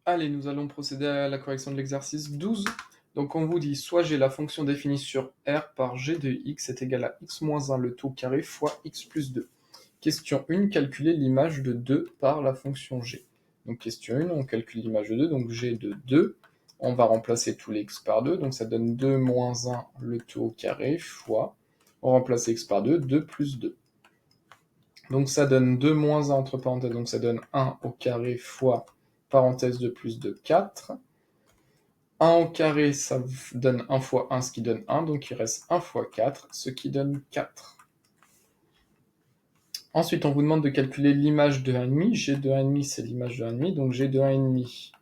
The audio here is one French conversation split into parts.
Allez, nous allons procéder à la correction de l'exercice 12. Donc on vous dit, soit j'ai la fonction définie sur R par G de x est égal à x moins 1 le tout carré fois x plus 2. Question 1, calculer l'image de 2 par la fonction G. Donc question 1, on calcule l'image de 2, donc G de 2. On va remplacer tous les x par 2, donc ça donne 2 moins 1 le tout au carré fois, on remplace x par 2, 2 plus 2. Donc ça donne 2 moins 1 entre parenthèses, donc ça donne 1 au carré fois parenthèse 2 plus 2, 4. 1 au carré, ça donne 1 fois 1, ce qui donne 1, donc il reste 1 fois 4, ce qui donne 4. Ensuite, on vous demande de calculer l'image de 1,5. G de 1,5, c'est l'image de 1,5, donc G de 1,5,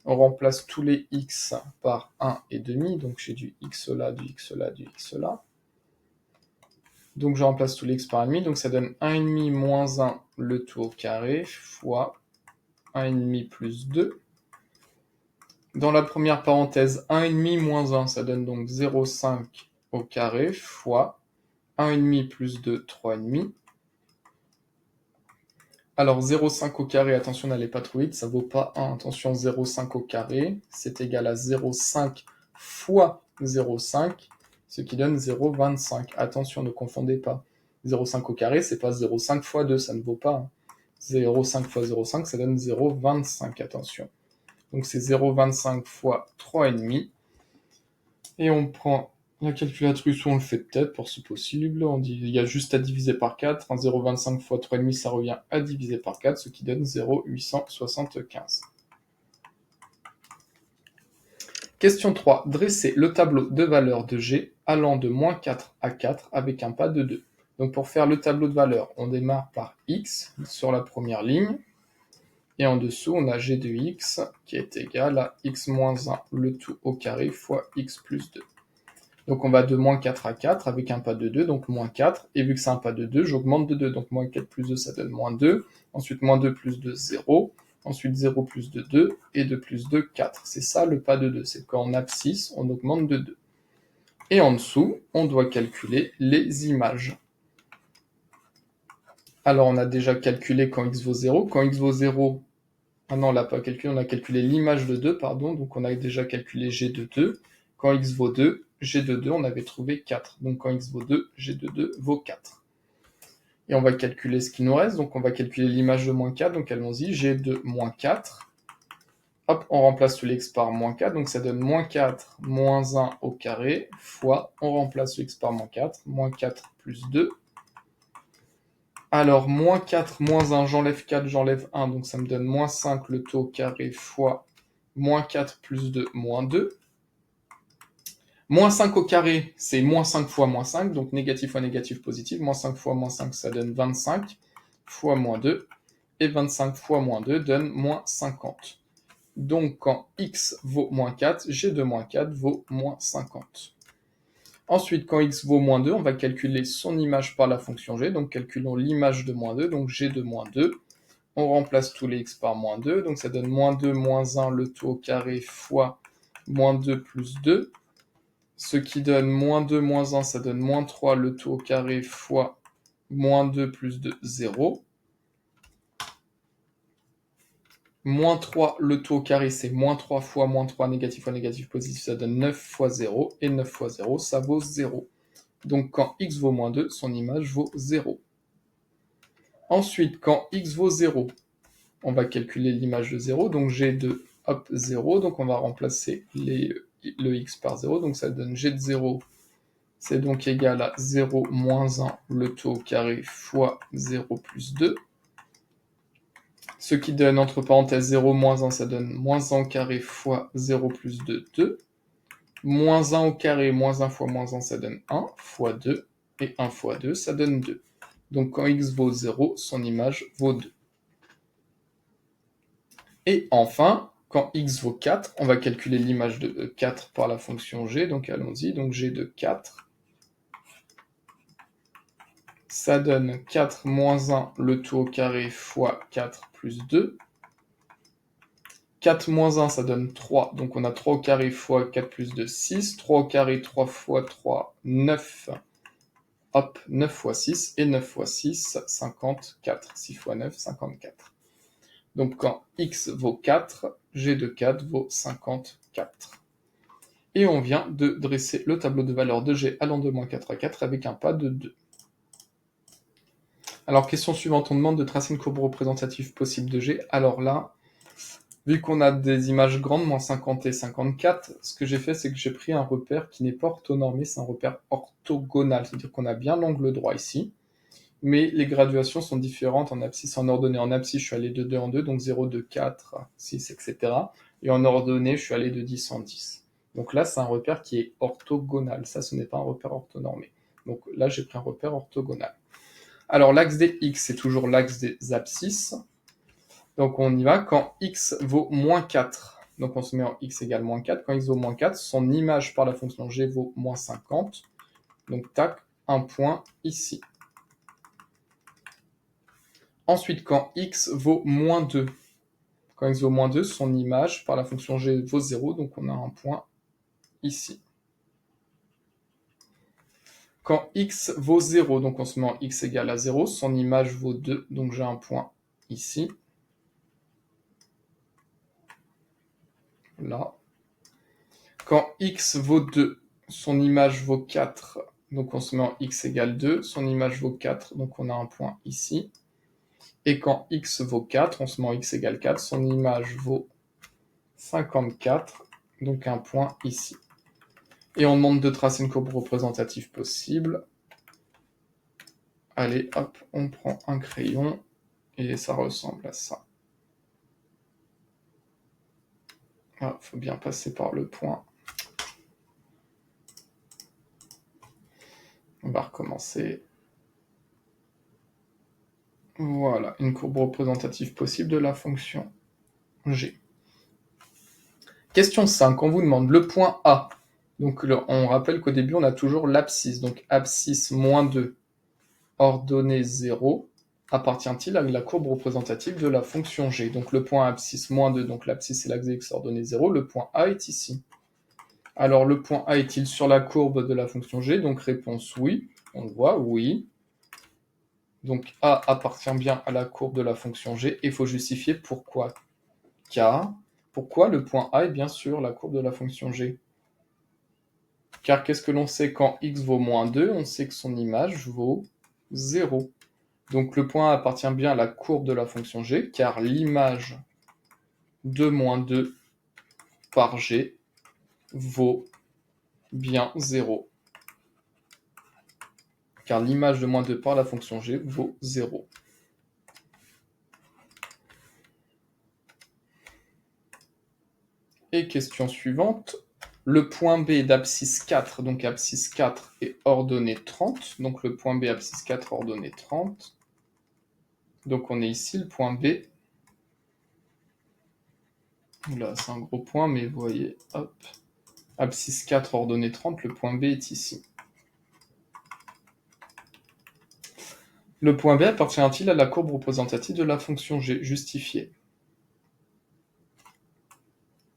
on remplace tous les x par 1,5, donc j'ai du x là, du x là, du x là. Donc je remplace tous les x par 1,5, donc ça donne 1,5 moins 1 le tout au carré fois 1,5 plus 2. Dans la première parenthèse, 1,5 moins 1, ça donne donc 0,5 au carré fois 1,5 plus 2, 3,5. Alors 0,5 au carré, attention, n'allez pas trop vite, ça vaut pas 1. Attention, 0,5 au carré, c'est égal à 0,5 fois 0,5, ce qui donne 0,25. Attention, ne confondez pas. 0,5 au carré, c'est pas 0,5 fois 2, ça ne vaut pas. 0,5 fois 0,5, ça donne 0,25, attention. Donc c'est 0,25 fois 3,5. Et on prend la calculatrice, ou on le fait peut-être pour si possible. On dit, il y a juste à diviser par 4. 0,25 fois 3,5, ça revient à diviser par 4, ce qui donne 0,875. Question 3. Dressez le tableau de valeurs de G allant de moins 4 à 4 avec un pas de 2. Donc pour faire le tableau de valeurs, on démarre par x sur la première ligne. Et en dessous, on a G de x qui est égal à x moins 1 le tout au carré fois x plus 2. Donc on va de moins 4 à 4 avec un pas de 2, donc moins 4. Et vu que c'est un pas de 2, j'augmente de 2. Donc moins 4 plus 2, ça donne moins 2. Ensuite, moins 2 plus 2, 0. Ensuite, 0 plus 2, 2. Et 2 plus 2, 4. C'est ça le pas de 2. C'est quand on abscisse, on augmente de 2. Et en dessous, on doit calculer les images. Alors on a déjà calculé quand x vaut 0. Quand x vaut 0, ah non, on l'a pas calculé, on a calculé l'image de 2, pardon. Donc on a déjà calculé g de 2. Quand x vaut 2, g de 2, on avait trouvé 4. Donc quand x vaut 2, g de 2 vaut 4. Et on va calculer ce qui nous reste. Donc on va calculer l'image de moins 4. Donc allons-y, g de moins 4. Hop, on remplace tous les x par moins 4. Donc ça donne moins 4 moins 1 au carré fois, on remplace le x par moins 4. Moins 4 plus 2. Alors, moins 4 moins 1, j'enlève 4, j'enlève 1. Donc ça me donne moins 5 le tout au carré fois moins 4 plus 2, moins 2. Moins 5 au carré, c'est moins 5 fois moins 5, donc négatif fois négatif, positif. Moins 5 fois moins 5, ça donne 25 fois moins 2. Et 25 fois moins 2 donne moins 50. Donc quand x vaut moins 4, g de moins 4 vaut moins 50. Ensuite, quand x vaut moins 2, on va calculer son image par la fonction g. Donc calculons l'image de moins 2, donc g de moins 2. On remplace tous les x par moins 2, donc ça donne moins 2 moins 1 le tout au carré fois moins 2 plus 2. Ce qui donne moins 2 moins 1, ça donne moins 3 le tout au carré fois moins 2 plus 2, 0. Moins 3 le tout au carré, c'est moins 3 fois moins 3 négatif fois négatif positif, ça donne 9 fois 0. Et 9 fois 0, ça vaut 0. Donc quand x vaut moins 2, son image vaut 0. Ensuite, quand x vaut 0, on va calculer l'image de 0. Donc g de 0, donc on va remplacer le x par 0. Donc ça donne g de 0, c'est donc égal à 0 moins 1 le tout au carré fois 0 plus 2. Ce qui donne entre parenthèses 0 moins 1, ça donne moins 1 au carré fois 0 plus 2, 2. Moins 1 au carré, moins 1 fois moins 1, ça donne 1 fois 2. Et 1 fois 2, ça donne 2. Donc quand x vaut 0, son image vaut 2. Et enfin, quand x vaut 4, on va calculer l'image de 4 par la fonction g. Donc allons-y, donc g de 4. Ça donne 4 moins 1 le tout au carré fois 4 plus 2. 4 moins 1, ça donne 3. Donc on a 3 au carré fois 4 plus 2, 6. 3 au carré, 3 fois 3, 9. Hop, 9 fois 6. Et 9 fois 6, 54. 6 fois 9, 54. Donc quand x vaut 4, g de 4 vaut 54. Et on vient de dresser le tableau de valeur de g allant de moins 4 à 4 avec un pas de 2. Alors, question suivante, on demande de tracer une courbe représentative possible de g. Alors là, vu qu'on a des images grandes, moins 50 et 54, ce que j'ai fait, c'est que j'ai pris un repère qui n'est pas orthonormé, c'est un repère orthogonal, c'est-à-dire qu'on a bien l'angle droit ici, mais les graduations sont différentes en abscisse. En ordonnée, en abscisse, je suis allé de 2 en 2, donc 0, 2, 4, 6, etc. Et en ordonnée, je suis allé de 10 en 10. Donc là, c'est un repère qui est orthogonal. Ça, ce n'est pas un repère orthonormé. Donc là, j'ai pris un repère orthogonal. Alors, l'axe des x, c'est toujours l'axe des abscisses. Donc, on y va quand x vaut moins 4. Donc, on se met en x égale moins 4. Quand x vaut moins 4, son image par la fonction g vaut moins 50. Donc, tac, un point ici. Ensuite, quand x vaut moins 2. Quand x vaut moins 2, son image par la fonction g vaut 0. Donc, on a un point ici. Quand x vaut 0, donc on se met en x égale à 0, son image vaut 2. Donc, j'ai un point ici. Là. Quand x vaut 2, son image vaut 4, donc on se met en x égale 2, son image vaut 4, donc on a un point ici. Et quand x vaut 4, on se met en x égale 4, son image vaut 54, donc un point ici. Et on demande de tracer une courbe représentative possible. Allez, hop, on prend un crayon, et ça ressemble à ça. Ah, faut bien passer par le point. On va recommencer. Voilà, une courbe représentative possible de la fonction g. Question 5, on vous demande le point A. Donc on rappelle qu'au début, on a toujours l'abscisse. Donc abscisse moins 2, ordonnée 0, appartient-il à la courbe représentative de la fonction g? Donc le point abscisse moins 2, donc l'abscisse c'est l'axe x ordonnée 0, le point A est ici. Alors le point A est-il sur la courbe de la fonction g? Donc réponse oui, on le voit, oui. Donc A appartient bien à la courbe de la fonction g, et il faut justifier pourquoi. Car, pourquoi le point A est bien sûr la courbe de la fonction g? Car qu'est-ce que l'on sait quand x vaut moins 2? On sait que son image vaut 0. Donc le point A appartient bien à la courbe de la fonction g, car l'image de moins 2 par g vaut bien 0. Car l'image de moins 2 par la fonction g vaut 0. Et question suivante, le point B d'abscisse 4, donc abscisse 4 est ordonnée 30, donc le point B abscisse 4 ordonnée 30. Donc on est ici, le point B. Là, c'est un gros point, mais vous voyez, hop, abscisse 4 ordonnée 30, le point B est ici. Le point B appartient-il à la courbe représentative de la fonction g? Justifié.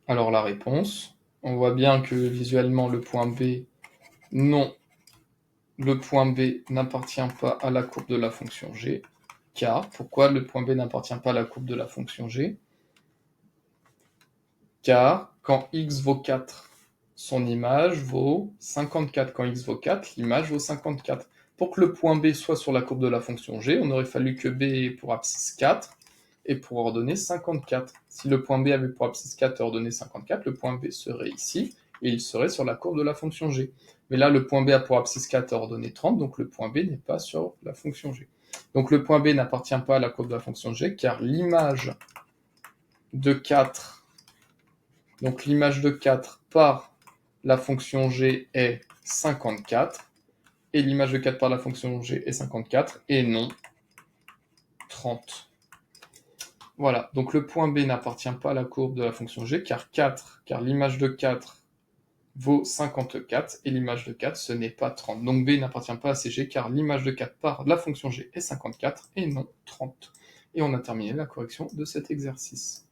Alors la réponse, on voit bien que visuellement le point B, non, le point B n'appartient pas à la courbe de la fonction g, car, pourquoi le point B n'appartient pas à la courbe de la fonction g? Car quand x vaut 4, son image vaut 54. Quand x vaut 4, l'image vaut 54. Pour que le point B soit sur la courbe de la fonction g, on aurait fallu que B ait pour abscisse 4 et pour ordonnée 54. Si le point B avait pour abscisse 4 et ordonnée 54, le point B serait ici, et il serait sur la courbe de la fonction g. Mais là, le point B a pour abscisse 4 et ordonnée 30, donc le point B n'est pas sur la fonction g. Donc le point B n'appartient pas à la courbe de la fonction g, car l'image de 4, donc l'image de 4 par la fonction g est 54, et l'image de 4 par la fonction g est 54, et non 30. Voilà, donc le point B n'appartient pas à la courbe de la fonction g, car l'image de 4 vaut 54, et l'image de 4, ce n'est pas 30. Donc B n'appartient pas à CG, car l'image de 4 par la fonction g est 54, et non 30. Et on a terminé la correction de cet exercice.